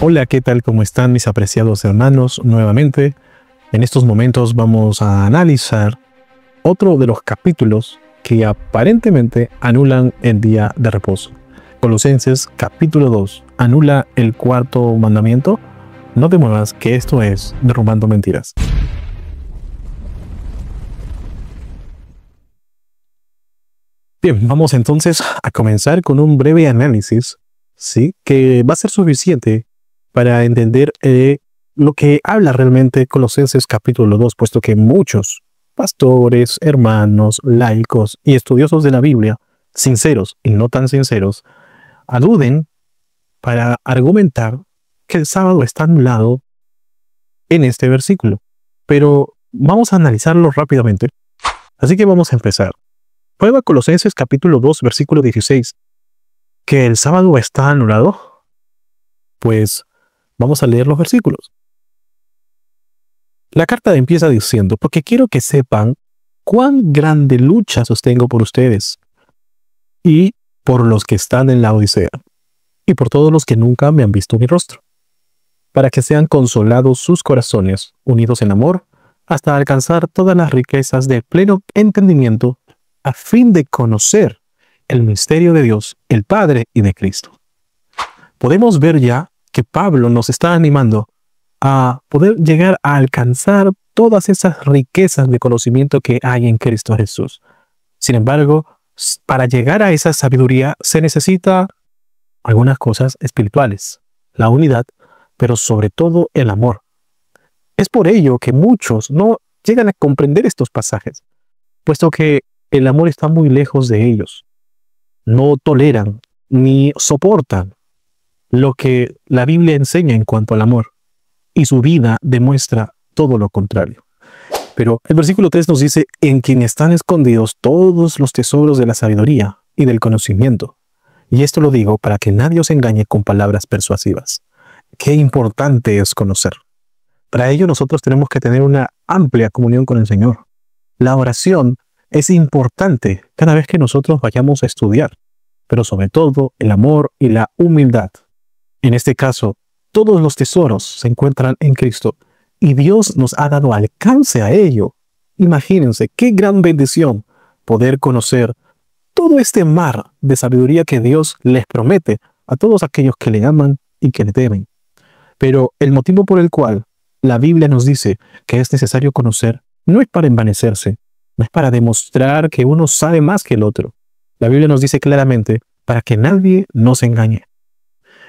Hola, ¿qué tal? ¿Cómo están mis apreciados hermanos? Nuevamente, en estos momentos vamos a analizar otro de los capítulos que aparentemente anulan el día de reposo. Colosenses capítulo 2, ¿anula el cuarto mandamiento? No te muevas, que esto es Derrumbando Mentiras. Bien, vamos entonces a comenzar con un breve análisis, ¿sí? Que va a ser suficiente para entender lo que habla realmente Colosenses capítulo 2, puesto que muchos pastores, hermanos, laicos y estudiosos de la Biblia, sinceros y no tan sinceros, aluden para argumentar que el sábado está anulado en este versículo. Pero vamos a analizarlo rápidamente. Así que vamos a empezar. Prueba Colosenses capítulo 2, versículo 16, que el sábado está anulado. Pues vamos a leer los versículos. La carta empieza diciendo, porque quiero que sepan cuán grande lucha sostengo por ustedes y por los que están en la Odisea y por todos los que nunca me han visto mi rostro, para que sean consolados sus corazones, unidos en amor, hasta alcanzar todas las riquezas de pleno entendimiento, a fin de conocer el misterio de Dios, el Padre y de Cristo. Podemos ver ya que Pablo nos está animando a poder llegar a alcanzar todas esas riquezas de conocimiento que hay en Cristo Jesús. Sin embargo, para llegar a esa sabiduría se necesita algunas cosas espirituales, la unidad, pero sobre todo el amor. Es por ello que muchos no llegan a comprender estos pasajes, puesto que el amor está muy lejos de ellos. No toleran ni soportan lo que la Biblia enseña en cuanto al amor, y su vida demuestra todo lo contrario. Pero el versículo 3 nos dice, en quien están escondidos todos los tesoros de la sabiduría y del conocimiento. Y esto lo digo para que nadie os engañe con palabras persuasivas. Qué importante es conocer. Para ello nosotros tenemos que tener una amplia comunión con el Señor. La oración es importante cada vez que nosotros vayamos a estudiar, pero sobre todo el amor y la humildad. En este caso, todos los tesoros se encuentran en Cristo y Dios nos ha dado alcance a ello. Imagínense qué gran bendición poder conocer todo este mar de sabiduría que Dios les promete a todos aquellos que le aman y que le temen. Pero el motivo por el cual la Biblia nos dice que es necesario conocer no es para envanecerse, no es para demostrar que uno sabe más que el otro. La Biblia nos dice claramente para que nadie nos engañe.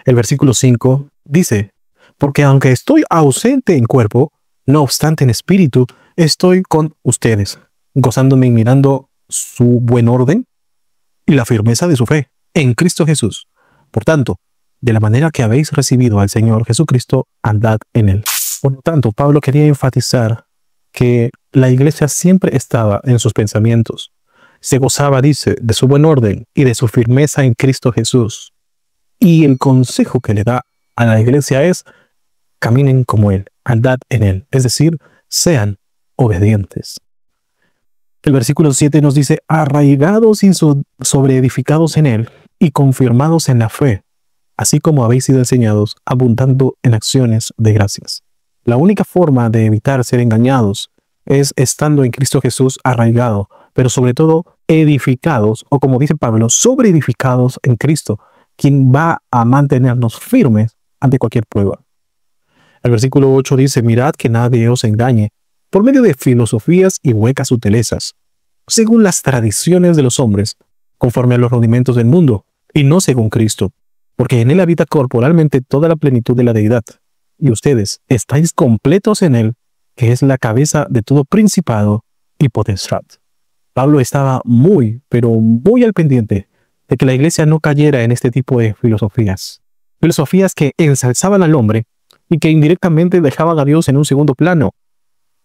El versículo 5 dice, porque aunque estoy ausente en cuerpo, no obstante en espíritu, estoy con ustedes, gozándome y mirando su buen orden y la firmeza de su fe en Cristo Jesús. Por tanto, de la manera que habéis recibido al Señor Jesucristo, andad en él. Por lo tanto, Pablo quería enfatizar que la iglesia siempre estaba en sus pensamientos. Se gozaba, dice, de su buen orden y de su firmeza en Cristo Jesús. Y el consejo que le da a la iglesia es, caminen como él, andad en él. Es decir, sean obedientes. El versículo 7 nos dice, arraigados y sobreedificados en él y confirmados en la fe, así como habéis sido enseñados, abundando en acciones de gracias. La única forma de evitar ser engañados es estando en Cristo Jesús arraigado, pero sobre todo edificados, o como dice Pablo, sobreedificados en Cristo, quien va a mantenernos firmes ante cualquier prueba. El versículo 8 dice, mirad que nadie os engañe por medio de filosofías y huecas sutilezas, según las tradiciones de los hombres, conforme a los rudimentos del mundo, y no según Cristo, porque en él habita corporalmente toda la plenitud de la deidad, y ustedes estáis completos en él, que es la cabeza de todo principado y potestad. Pablo estaba muy, pero muy al pendiente de que la iglesia no cayera en este tipo de filosofías. Filosofías que ensalzaban al hombre y que indirectamente dejaban a Dios en un segundo plano.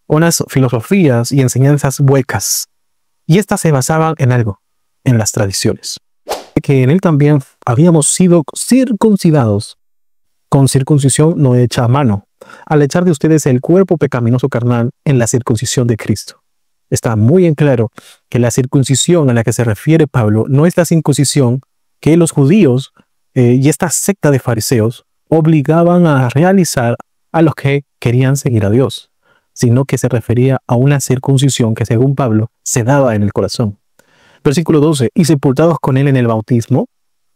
Unas filosofías y enseñanzas huecas. Y estas se basaban en algo, en las tradiciones. Que en él también habíamos sido circuncidados con circuncisión no hecha a mano, al echar de ustedes el cuerpo pecaminoso carnal en la circuncisión de Cristo. Está muy en claro que la circuncisión a la que se refiere Pablo no es la circuncisión que los judíos y esta secta de fariseos obligaban a realizar a los que querían seguir a Dios, sino que se refería a una circuncisión que, según Pablo, se daba en el corazón. Versículo 12, y sepultados con él en el bautismo,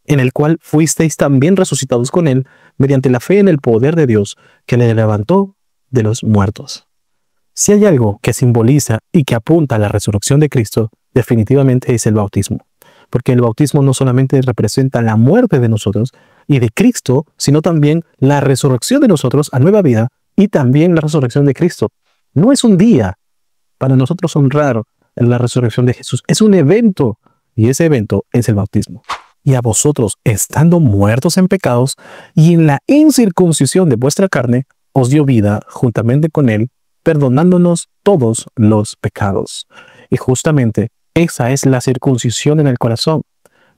en el cual fuisteis también resucitados con él, mediante la fe en el poder de Dios, que le levantó de los muertos. Si hay algo que simboliza y que apunta a la resurrección de Cristo, definitivamente es el bautismo. Porque el bautismo no solamente representa la muerte de nosotros y de Cristo, sino también la resurrección de nosotros a nueva vida y también la resurrección de Cristo. No es un día para nosotros honrar la resurrección de Jesús, es un evento, y ese evento es el bautismo. Y a vosotros, estando muertos en pecados y en la incircuncisión de vuestra carne, os dio vida juntamente con él, perdonándonos todos los pecados. Y justamente esa es la circuncisión en el corazón.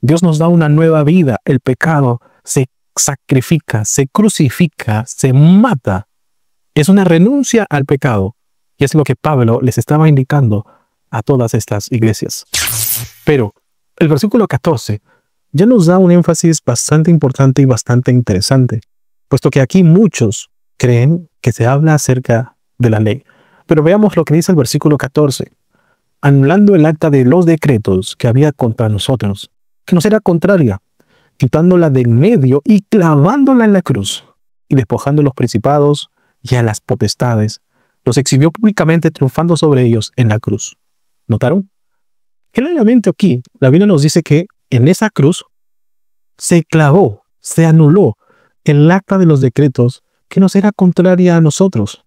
Dios nos da una nueva vida. El pecado se sacrifica, se crucifica, se mata. Es una renuncia al pecado. Y es lo que Pablo les estaba indicando a todas estas iglesias. Pero el versículo 14 ya nos da un énfasis bastante importante y bastante interesante, puesto que aquí muchos creen que se habla acerca de la ley. Pero veamos lo que dice el versículo 14. Anulando el acta de los decretos que había contra nosotros, que nos era contraria, quitándola del medio y clavándola en la cruz, y despojando a los principados y a las potestades, los exhibió públicamente, triunfando sobre ellos en la cruz. ¿Notaron? Claramente aquí, la Biblia nos dice que en esa cruz se clavó, se anuló el acta de los decretos que nos era contraria a nosotros.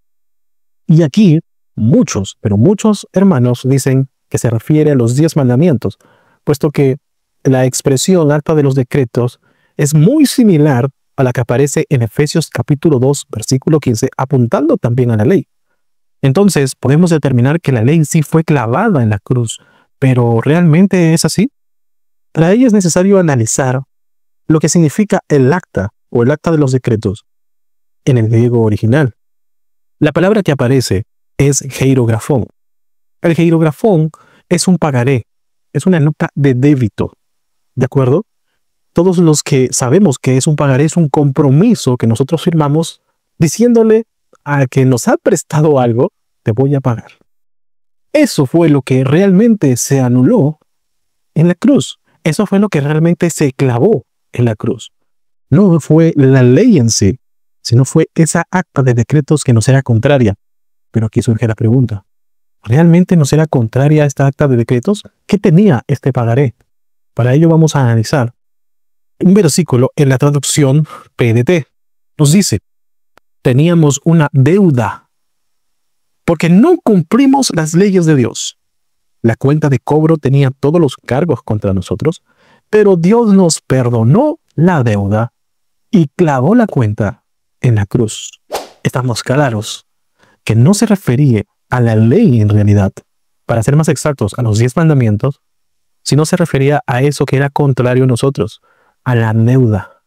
Y aquí muchos, pero muchos hermanos dicen que se refiere a los 10 mandamientos, puesto que la expresión acta de los decretos es muy similar a la que aparece en Efesios capítulo 2, versículo 15, apuntando también a la ley. Entonces podemos determinar que la ley sí fue clavada en la cruz, pero ¿realmente es así? Para ello es necesario analizar lo que significa el acta o el acta de los decretos en el griego original. La palabra que aparece es geirografón. El geirografón es un pagaré, es una nota de débito, ¿de acuerdo? Todos los que sabemos que es un pagaré es un compromiso que nosotros firmamos diciéndole al que nos ha prestado algo, te voy a pagar. Eso fue lo que realmente se anuló en la cruz. Eso fue lo que realmente se clavó en la cruz. No fue la ley en sí, sino fue esa acta de decretos que nos era contraria. Pero aquí surge la pregunta. ¿Realmente nos era contraria esta acta de decretos? ¿Qué tenía este pagaré? Para ello vamos a analizar un versículo en la traducción PDT. Nos dice, teníamos una deuda porque no cumplimos las leyes de Dios. La cuenta de cobro tenía todos los cargos contra nosotros, pero Dios nos perdonó la deuda y clavó la cuenta en la cruz. Estamos claros que no se refería a la ley en realidad, para ser más exactos, a los 10 mandamientos, sino se refería a eso que era contrario a nosotros, a la deuda.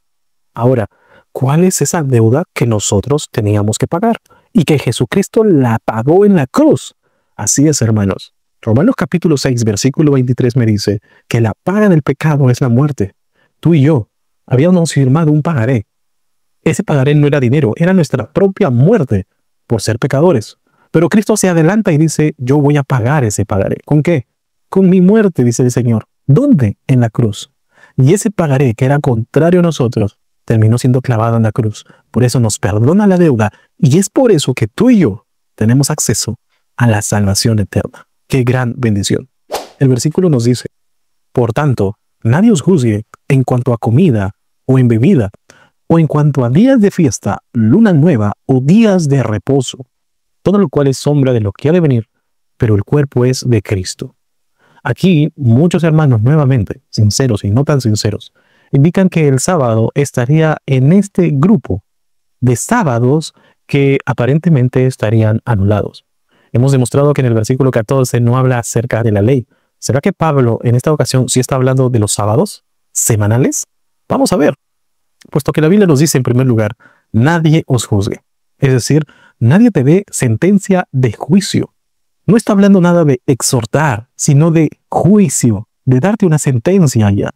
Ahora, ¿cuál es esa deuda que nosotros teníamos que pagar? Y que Jesucristo la pagó en la cruz. Así es, hermanos. Romanos capítulo 6, versículo 23 me dice que la paga del pecado es la muerte. Tú y yo habíamos firmado un pagaré. Ese pagaré no era dinero, era nuestra propia muerte por ser pecadores. Pero Cristo se adelanta y dice, yo voy a pagar ese pagaré. ¿Con qué? Con mi muerte, dice el Señor. ¿Dónde? En la cruz. Y ese pagaré que era contrario a nosotros terminó siendo clavado en la cruz. Por eso nos perdona la deuda y es por eso que tú y yo tenemos acceso a la salvación eterna. ¡Qué gran bendición! El versículo nos dice, por tanto, nadie os juzgue en cuanto a comida o en bebida, o en cuanto a días de fiesta, luna nueva o días de reposo, todo lo cual es sombra de lo que ha de venir, pero el cuerpo es de Cristo. Aquí, muchos hermanos nuevamente, sinceros y no tan sinceros, indican que el sábado estaría en este grupo de sábados que aparentemente estarían anulados. Hemos demostrado que en el versículo 14 no habla acerca de la ley. ¿Será que Pablo en esta ocasión sí está hablando de los sábados semanales? Vamos a ver. Puesto que la Biblia nos dice en primer lugar, nadie os juzgue. Es decir, nadie te dé sentencia de juicio. No está hablando nada de exhortar, sino de juicio, de darte una sentencia ya.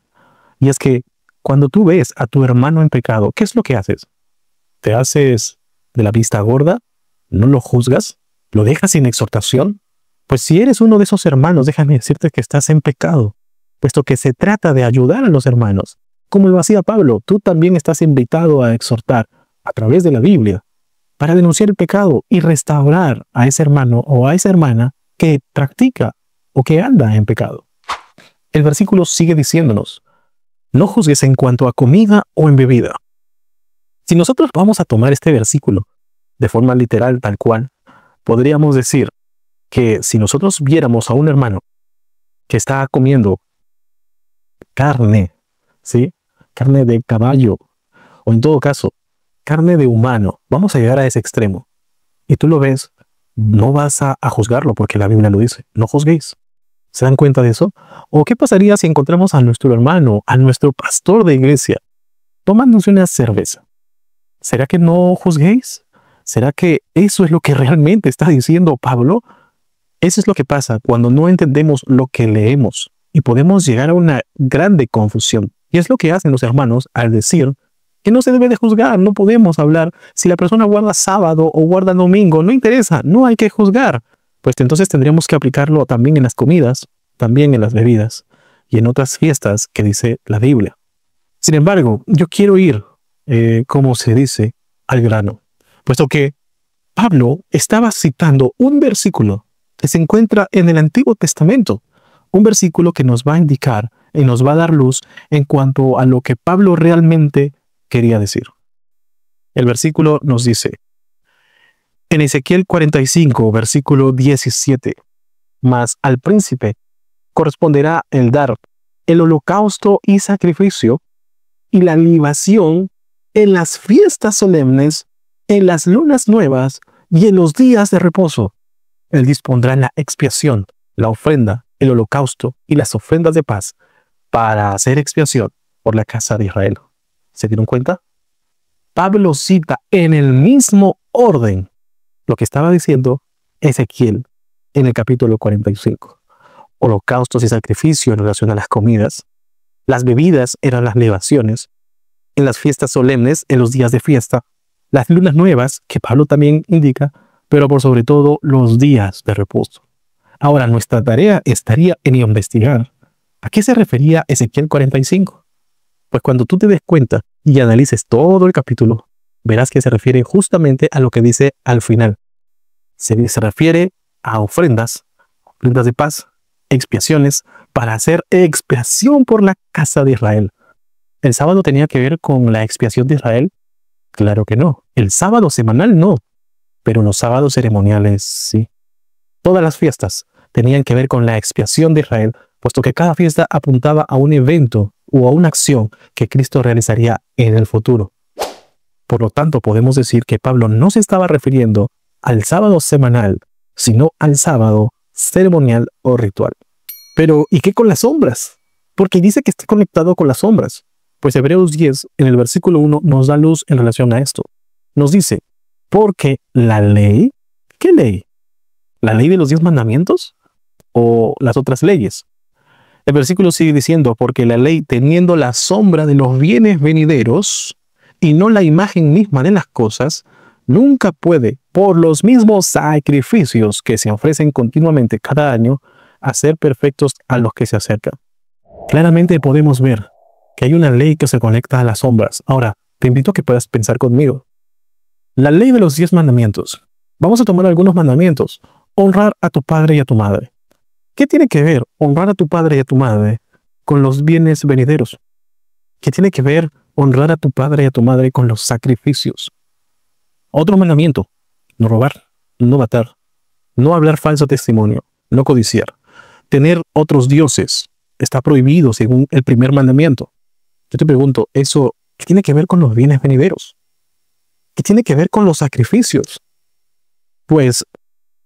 Y es que cuando tú ves a tu hermano en pecado, ¿qué es lo que haces? ¿Te haces de la vista gorda? ¿No lo juzgas? ¿Lo dejas sin exhortación? Pues si eres uno de esos hermanos, déjame decirte que estás en pecado, puesto que se trata de ayudar a los hermanos. Como lo hacía Pablo, tú también estás invitado a exhortar a través de la Biblia para denunciar el pecado y restaurar a ese hermano o a esa hermana que practica o que anda en pecado. El versículo sigue diciéndonos, no juzgues en cuanto a comida o en bebida. Si nosotros vamos a tomar este versículo de forma literal, tal cual, podríamos decir que si nosotros viéramos a un hermano que está comiendo carne, ¿sí? Carne de caballo, o en todo caso, carne de humano, vamos a llegar a ese extremo. Y tú lo ves, no vas a juzgarlo porque la Biblia lo dice, no juzguéis. ¿Se dan cuenta de eso? ¿O qué pasaría si encontramos a nuestro hermano, a nuestro pastor de iglesia, tomándose una cerveza? ¿Será que no juzguéis? ¿Será que eso es lo que realmente está diciendo Pablo? Eso es lo que pasa cuando no entendemos lo que leemos y podemos llegar a una grande confusión. Y es lo que hacen los hermanos al decir que no se debe de juzgar, no podemos hablar. Si la persona guarda sábado o guarda domingo, no interesa, no hay que juzgar. Pues entonces tendríamos que aplicarlo también en las comidas, también en las bebidas y en otras fiestas que dice la Biblia. Sin embargo, yo quiero ir, como se dice, al grano, puesto que Pablo estaba citando un versículo que se encuentra en el Antiguo Testamento, un versículo que nos va a indicar y nos va a dar luz en cuanto a lo que Pablo realmente quería decir. El versículo nos dice, en Ezequiel 45, versículo 17, mas al príncipe corresponderá el dar el holocausto y sacrificio y la libación en las fiestas solemnes, en las lunas nuevas y en los días de reposo. Él dispondrá la expiación, la ofrenda, el holocausto y las ofrendas de paz para hacer expiación por la casa de Israel. ¿Se dieron cuenta? Pablo cita en el mismo orden lo que estaba diciendo Ezequiel en el capítulo 45. Holocaustos y sacrificios en relación a las comidas. Las bebidas eran las libaciones. En las fiestas solemnes, en los días de fiesta. Las lunas nuevas, que Pablo también indica, pero por sobre todo los días de reposo. Ahora, nuestra tarea estaría en investigar a qué se refería Ezequiel 45. Pues cuando tú te des cuenta y analices todo el capítulo, verás que se refiere justamente a lo que dice al final. Se refiere a ofrendas de paz, expiaciones, para hacer expiación por la casa de Israel. ¿El sábado tenía que ver con la expiación de Israel? Claro que no. El sábado semanal no, pero los sábados ceremoniales sí. Todas las fiestas tenían que ver con la expiación de Israel, puesto que cada fiesta apuntaba a un evento o a una acción que Cristo realizaría en el futuro. Por lo tanto, podemos decir que Pablo no se estaba refiriendo al sábado semanal, sino al sábado ceremonial o ritual. Pero, ¿y qué con las sombras? Porque dice que está conectado con las sombras. Pues Hebreos 10, en el versículo 1, nos da luz en relación a esto. Nos dice, porque la ley, ¿qué ley? ¿La ley de los 10 mandamientos? ¿O las otras leyes? El versículo sigue diciendo, porque la ley, teniendo la sombra de los bienes venideros y no la imagen misma de las cosas, nunca puede, por los mismos sacrificios que se ofrecen continuamente cada año, hacer perfectos a los que se acercan. Claramente podemos ver que hay una ley que se conecta a las sombras. Ahora, te invito a que puedas pensar conmigo. La ley de los 10 mandamientos. Vamos a tomar algunos mandamientos. Honrar a tu padre y a tu madre. ¿Qué tiene que ver honrar a tu padre y a tu madre con los bienes venideros? ¿Qué tiene que ver honrar a tu padre y a tu madre con los sacrificios? Otro mandamiento. No robar, no matar, no hablar falso testimonio, no codiciar. Tener otros dioses está prohibido según el primer mandamiento. Yo te pregunto, ¿eso qué tiene que ver con los bienes venideros? ¿Qué tiene que ver con los sacrificios? Pues,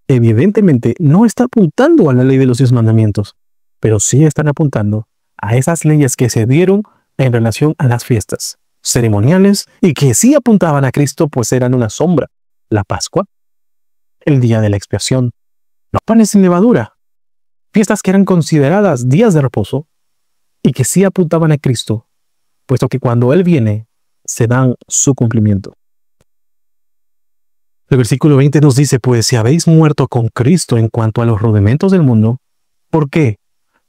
evidentemente, no está apuntando a la ley de los 10 mandamientos, pero sí están apuntando a esas leyes que se dieron en relación a las fiestas ceremoniales y que sí apuntaban a Cristo, pues eran una sombra. La Pascua, el día de la expiación, los panes sin levadura, fiestas que eran consideradas días de reposo y que sí apuntaban a Cristo, puesto que cuando Él viene, se dan su cumplimiento. El versículo 20 nos dice, pues si habéis muerto con Cristo en cuanto a los rudimentos del mundo, ¿por qué?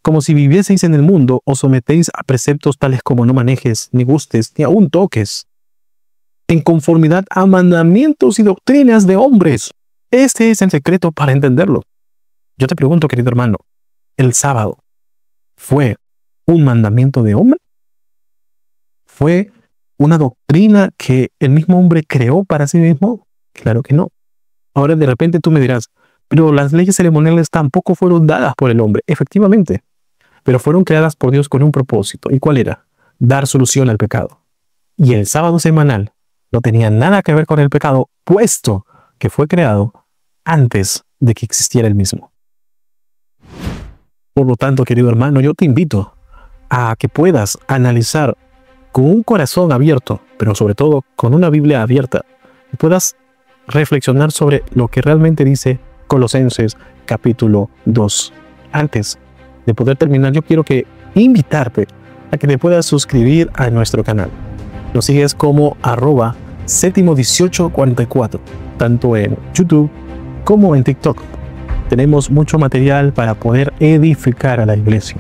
Como si vivieseis en el mundo, os sometéis a preceptos tales como no manejes, ni gustes, ni aun toques, en conformidad a mandamientos y doctrinas de hombres. Este es el secreto para entenderlo. Yo te pregunto, querido hermano, ¿el sábado fue un mandamiento de hombre? ¿Fue una doctrina que el mismo hombre creó para sí mismo? Claro que no. Ahora de repente tú me dirás, pero las leyes ceremoniales tampoco fueron dadas por el hombre. Efectivamente, pero fueron creadas por Dios con un propósito. ¿Y cuál era? Dar solución al pecado. Y el sábado semanal no tenía nada que ver con el pecado, puesto que fue creado antes de que existiera el mismo. Por lo tanto, querido hermano, yo te invito a que puedas analizar con un corazón abierto, pero sobre todo con una Biblia abierta, y puedas reflexionar sobre lo que realmente dice Colosenses capítulo 2. Antes de poder terminar, yo quiero invitarte a que te puedas suscribir a nuestro canal. Nos sigues como @setimo1844, tanto en YouTube como en TikTok. Tenemos mucho material para poder edificar a la iglesia,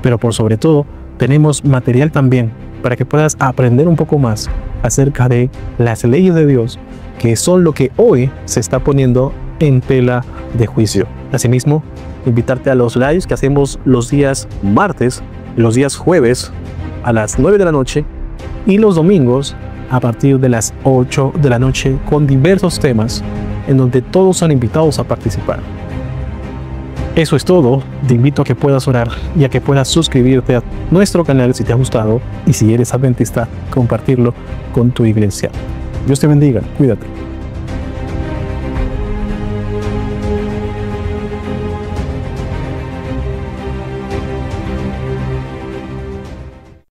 pero por sobre todo tenemos material también para que puedas aprender un poco más acerca de las leyes de Dios, que son lo que hoy se está poniendo en tela de juicio. Asimismo, invitarte a los lives que hacemos los días martes, los días jueves a las 9 de la noche y los domingos a partir de las 8 de la noche con diversos temas en donde todos son invitados a participar. Eso es todo. Te invito a que puedas orar y a que puedas suscribirte a nuestro canal si te ha gustado, y si eres adventista, compartirlo con tu iglesia. Dios te bendiga. Cuídate.